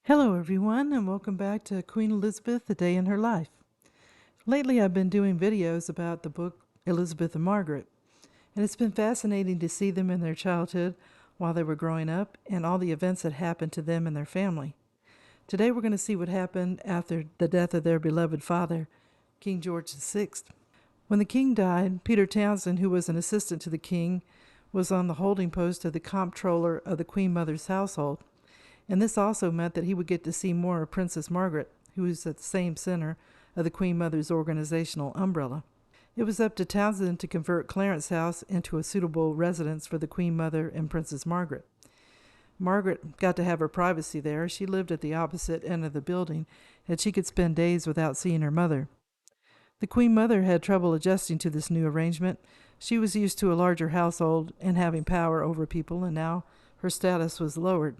Hello, everyone, and welcome back to Queen Elizabeth, A Day in Her Life. Lately, I've been doing videos about the book Elizabeth and Margaret, and it's been fascinating to see them in their childhood while they were growing up and all the events that happened to them and their family. Today, we're going to see what happened after the death of their beloved father, King George VI. When the king died, Peter Townsend, who was an assistant to the king, was on the holding post of the comptroller of the Queen Mother's household. And this also meant that he would get to see more of Princess Margaret, who was at the same center of the Queen Mother's organizational umbrella. It was up to Townsend to convert Clarence House into a suitable residence for the Queen Mother and Princess Margaret. Margaret got to have her privacy there. She lived at the opposite end of the building, and she could spend days without seeing her mother. The Queen Mother had trouble adjusting to this new arrangement. She was used to a larger household and having power over people, and now her status was lowered.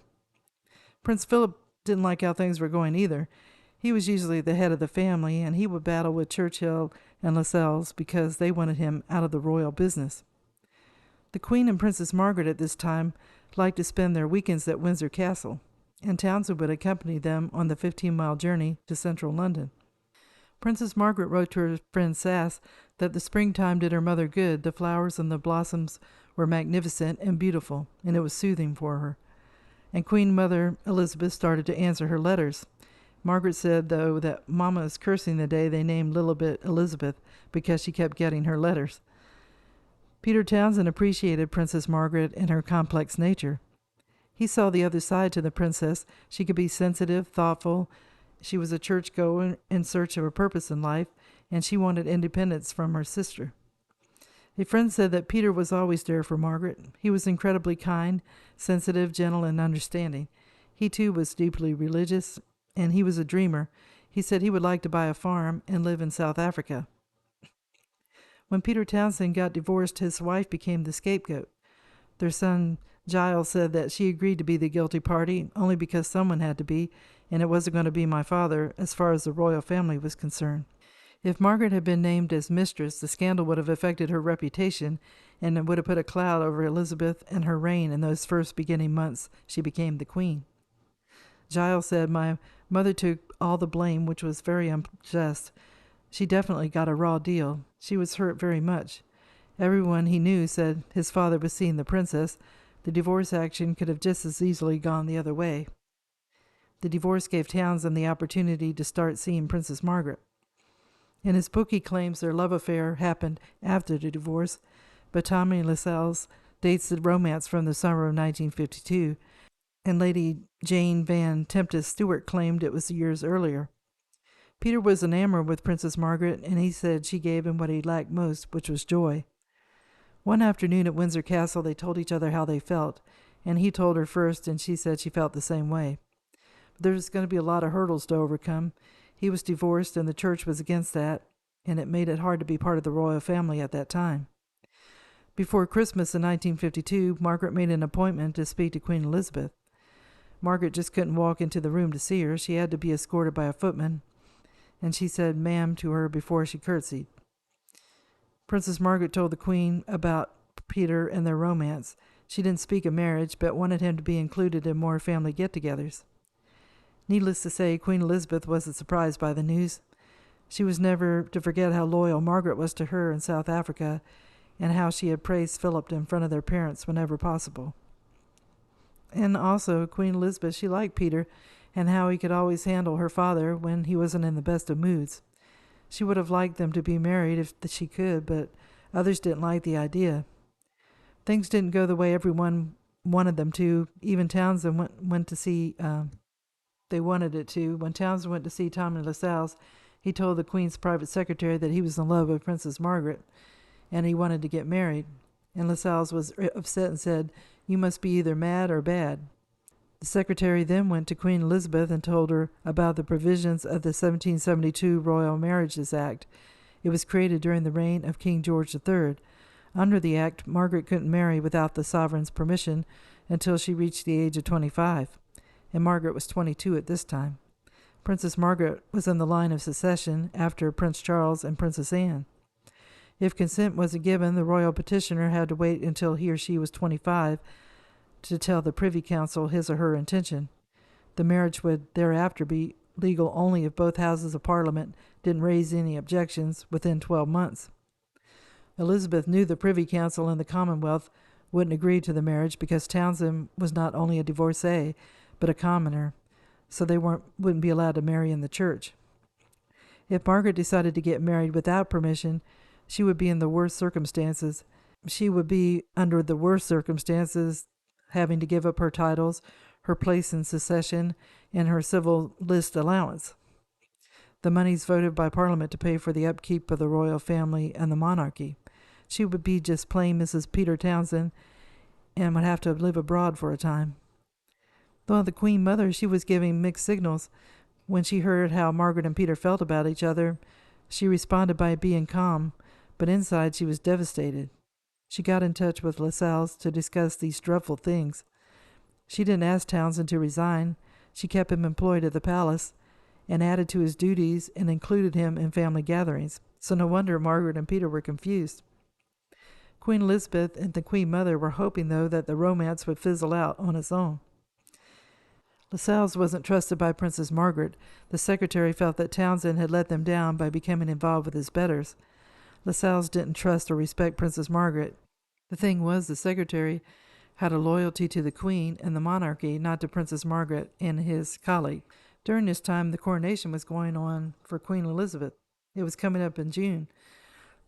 Prince Philip didn't like how things were going either. He was usually the head of the family, and he would battle with Churchill and Lascelles because they wanted him out of the royal business. The Queen and Princess Margaret at this time liked to spend their weekends at Windsor Castle, and Townsend would accompany them on the 15-mile journey to central London. Princess Margaret wrote to her friend Sass that the springtime did her mother good. The flowers and the blossoms were magnificent and beautiful, and it was soothing for her. And Queen Mother Elizabeth started to answer her letters. Margaret said, though, that Mama was cursing the day they named Lilibet Elizabeth because she kept getting her letters. Peter Townsend appreciated Princess Margaret and her complex nature. He saw the other side to the princess. She could be sensitive, thoughtful. She was a churchgoer in search of a purpose in life, and she wanted independence from her sister. A friend said that Peter was always there for Margaret. He was incredibly kind, sensitive, gentle, and understanding. He, too, was deeply religious, and he was a dreamer. He said he would like to buy a farm and live in South Africa. When Peter Townsend got divorced, his wife became the scapegoat. Their son, Giles, said that she agreed to be the guilty party only because someone had to be, and it wasn't going to be my father as far as the royal family was concerned. If Margaret had been named as mistress, the scandal would have affected her reputation, and it would have put a cloud over Elizabeth and her reign in those first beginning months she became the queen. Giles said, "My mother took all the blame, which was very unjust. She definitely got a raw deal. She was hurt very much. Everyone he knew said his father was seeing the princess. The divorce action could have just as easily gone the other way." The divorce gave Townsend the opportunity to start seeing Princess Margaret. In his book, he claims their love affair happened after the divorce, but Tommy Lascelles dates the romance from the summer of 1952, and Lady Jane Van Tempest Stewart claimed it was years earlier. Peter was enamored with Princess Margaret, and he said she gave him what he lacked most, which was joy. One afternoon at Windsor Castle, they told each other how they felt, and he told her first, and she said she felt the same way. But there's going to be a lot of hurdles to overcome. He was divorced, and the church was against that, and it made it hard to be part of the royal family at that time. Before Christmas in 1952, Margaret made an appointment to speak to Queen Elizabeth. Margaret just couldn't walk into the room to see her. She had to be escorted by a footman, and she said "ma'am" to her before she curtsied. Princess Margaret told the Queen about Peter and their romance. She didn't speak of marriage, but wanted him to be included in more family get-togethers. Needless to say, Queen Elizabeth wasn't surprised by the news. She was never to forget how loyal Margaret was to her in South Africa, and how she had praised Philip in front of their parents whenever possible. And also, Queen Elizabeth, she liked Peter, and how he could always handle her father when he wasn't in the best of moods. She would have liked them to be married if she could, but others didn't like the idea. Things didn't go the way everyone wanted them to. Even Townsend went to see... They wanted it to. When Townsend went to see Tommy Lascelles, he told the Queen's private secretary that he was in love with Princess Margaret, and he wanted to get married. And Lascelles was upset and said, "You must be either mad or bad." The secretary then went to Queen Elizabeth and told her about the provisions of the 1772 Royal Marriages Act. It was created during the reign of King George III. Under the act, Margaret couldn't marry without the sovereign's permission until she reached the age of 25. And Margaret was 22 at this time. Princess Margaret was in the line of succession after Prince Charles and Princess Anne. If consent wasn't given, the royal petitioner had to wait until he or she was 25 to tell the Privy Council his or her intention. The marriage would thereafter be legal only if both houses of Parliament didn't raise any objections within 12 months. Elizabeth knew the Privy Council and the Commonwealth wouldn't agree to the marriage because Townsend was not only a divorcee, but a commoner, so they wouldn't be allowed to marry in the church. If Margaret decided to get married without permission, she would be in the worst circumstances. She would be under the worst circumstances, having to give up her titles, her place in succession, and her civil list allowance. The monies voted by Parliament to pay for the upkeep of the royal family and the monarchy. She would be just plain Mrs. Peter Townsend and would have to live abroad for a time. Though the Queen Mother, she was giving mixed signals. When she heard how Margaret and Peter felt about each other, she responded by being calm, but inside she was devastated. She got in touch with Lascelles to discuss these dreadful things. She didn't ask Townsend to resign. She kept him employed at the palace and added to his duties and included him in family gatherings. So no wonder Margaret and Peter were confused. Queen Elizabeth and the Queen Mother were hoping, though, that the romance would fizzle out on its own. Lascelles wasn't trusted by Princess Margaret. The secretary felt that Townsend had let them down by becoming involved with his betters. Lascelles didn't trust or respect Princess Margaret. The thing was, the secretary had a loyalty to the Queen and the monarchy, not to Princess Margaret and his colleague. During this time, the coronation was going on for Queen Elizabeth. It was coming up in June.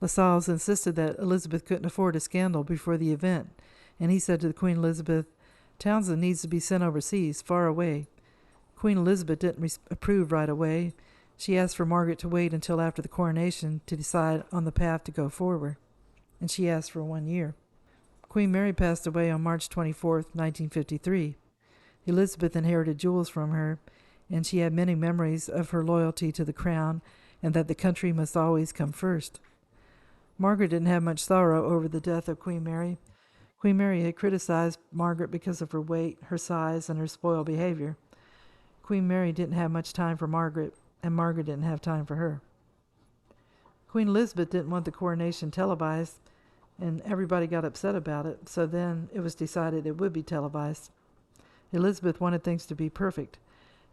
Lascelles insisted that Elizabeth couldn't afford a scandal before the event, and he said to the Queen Elizabeth, "Townsend needs to be sent overseas, far away." Queen Elizabeth didn't approve right away. She asked for Margaret to wait until after the coronation to decide on the path to go forward, and she asked for 1 year. Queen Mary passed away on March 24th, 1953. Elizabeth inherited jewels from her, and she had many memories of her loyalty to the crown and that the country must always come first. Margaret didn't have much sorrow over the death of Queen Mary. Queen Mary had criticized Margaret because of her weight, her size, and her spoiled behavior. Queen Mary didn't have much time for Margaret, and Margaret didn't have time for her. Queen Elizabeth didn't want the coronation televised, and everybody got upset about it, so then it was decided it would be televised. Elizabeth wanted things to be perfect.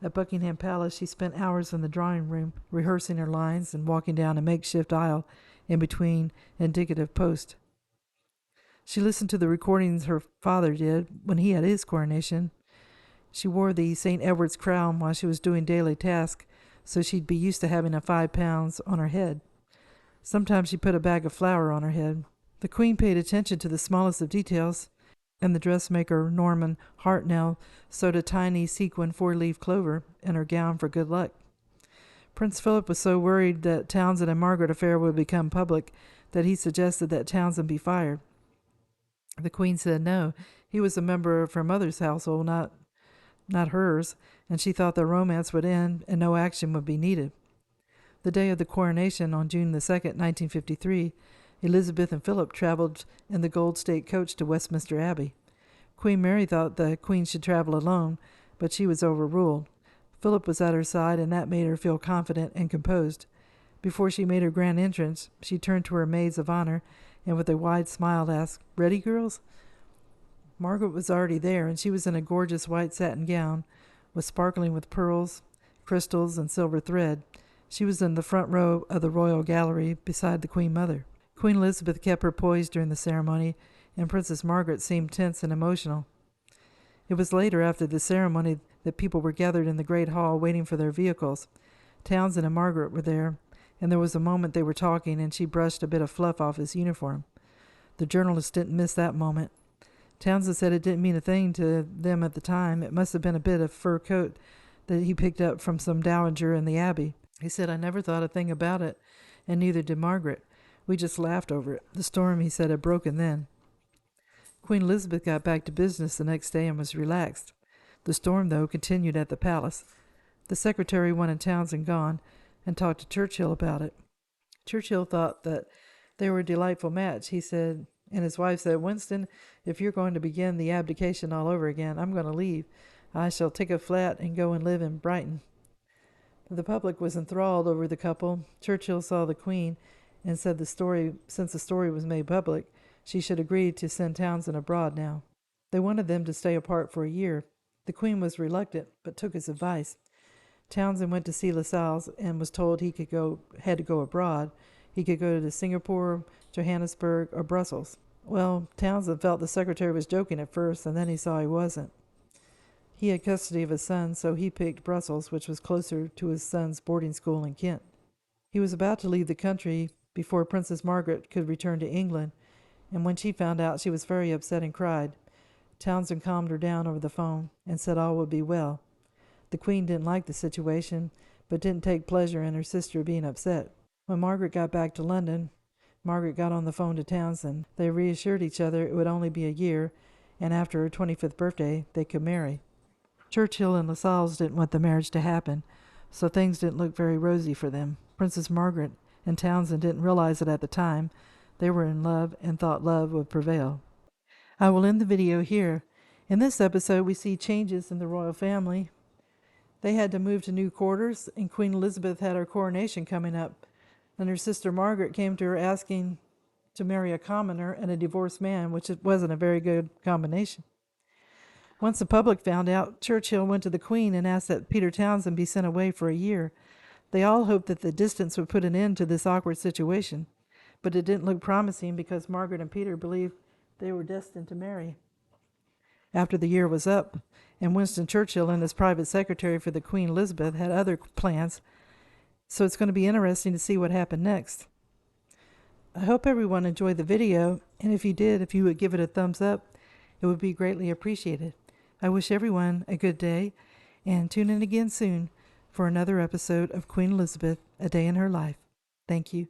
At Buckingham Palace, she spent hours in the drawing room rehearsing her lines and walking down a makeshift aisle in between indicative posts. She listened to the recordings her father did when he had his coronation. She wore the St. Edward's crown while she was doing daily tasks, so she'd be used to having a 5 pounds on her head. Sometimes she put a bag of flour on her head. The Queen paid attention to the smallest of details, and the dressmaker, Norman Hartnell, sewed a tiny sequin 4-leaf clover in her gown for good luck. Prince Philip was so worried that Townsend and Margaret affair would become public that he suggested that Townsend be fired. The Queen said no. He was a member of her mother's household, not hers, and she thought the romance would end and no action would be needed. The day of the coronation, on June the 2nd, 1953, Elizabeth and Philip traveled in the Gold State coach to Westminster Abbey. Queen Mary thought the Queen should travel alone, but she was overruled. Philip was at her side, and that made her feel confident and composed. Before she made her grand entrance, she turned to her maids of honor and with a wide smile asked, "Ready, girls?" Margaret was already there, and she was in a gorgeous white satin gown, with sparkling with pearls, crystals, and silver thread. She was in the front row of the royal gallery beside the Queen Mother. Queen Elizabeth kept her poise during the ceremony, and Princess Margaret seemed tense and emotional. It was later, after the ceremony, that people were gathered in the great hall waiting for their vehicles. Townsend and Margaret were there, and there was a moment they were talking, and she brushed a bit of fluff off his uniform. The journalist didn't miss that moment. Townsend said it didn't mean a thing to them at the time. It must have been a bit of fur coat that he picked up from some dowager in the Abbey. He said, "I never thought a thing about it, and neither did Margaret. We just laughed over it." The storm, he said, had broken then. Queen Elizabeth got back to business the next day and was relaxed. The storm, though, continued at the palace. The secretary wanted Townsend gone and talked to Churchill about it. Churchill thought that they were a delightful match, he said, and his wife said, "Winston, if you're going to begin the abdication all over again, I'm going to leave. I shall take a flat and go and live in Brighton." The public was enthralled over the couple. Churchill saw the Queen and said since the story was made public, she should agree to send Townsend abroad now. They wanted them to stay apart for a year. The Queen was reluctant, but took his advice. Townsend went to see Lascelles and was told had to go abroad. He could go to Singapore, Johannesburg, or Brussels. Well, Townsend felt the secretary was joking at first, and then he saw he wasn't. He had custody of his son, so he picked Brussels, which was closer to his son's boarding school in Kent. He was about to leave the country before Princess Margaret could return to England, and when she found out, she was very upset and cried. Townsend calmed her down over the phone and said all would be well. The Queen didn't like the situation, but didn't take pleasure in her sister being upset. When Margaret got back to London, Margaret got on the phone to Townsend. They reassured each other it would only be a year, and after her 25th birthday, they could marry. Churchill and Lascelles didn't want the marriage to happen, so things didn't look very rosy for them. Princess Margaret and Townsend didn't realize it at the time. They were in love and thought love would prevail. I will end the video here. In this episode, we see changes in the royal family. They had to move to new quarters, and Queen Elizabeth had her coronation coming up. And her sister Margaret came to her asking to marry a commoner and a divorced man, which wasn't a very good combination. Once the public found out, Churchill went to the Queen and asked that Peter Townsend be sent away for a year. They all hoped that the distance would put an end to this awkward situation, but it didn't look promising because Margaret and Peter believed they were destined to marry. After the year was up, and Winston Churchill and his private secretary for the Queen Elizabeth had other plans, so it's going to be interesting to see what happened next. I hope everyone enjoyed the video, and if you did, if you would give it a thumbs up, it would be greatly appreciated. I wish everyone a good day, and tune in again soon for another episode of Queen Elizabeth, A Day in Her Life. Thank you.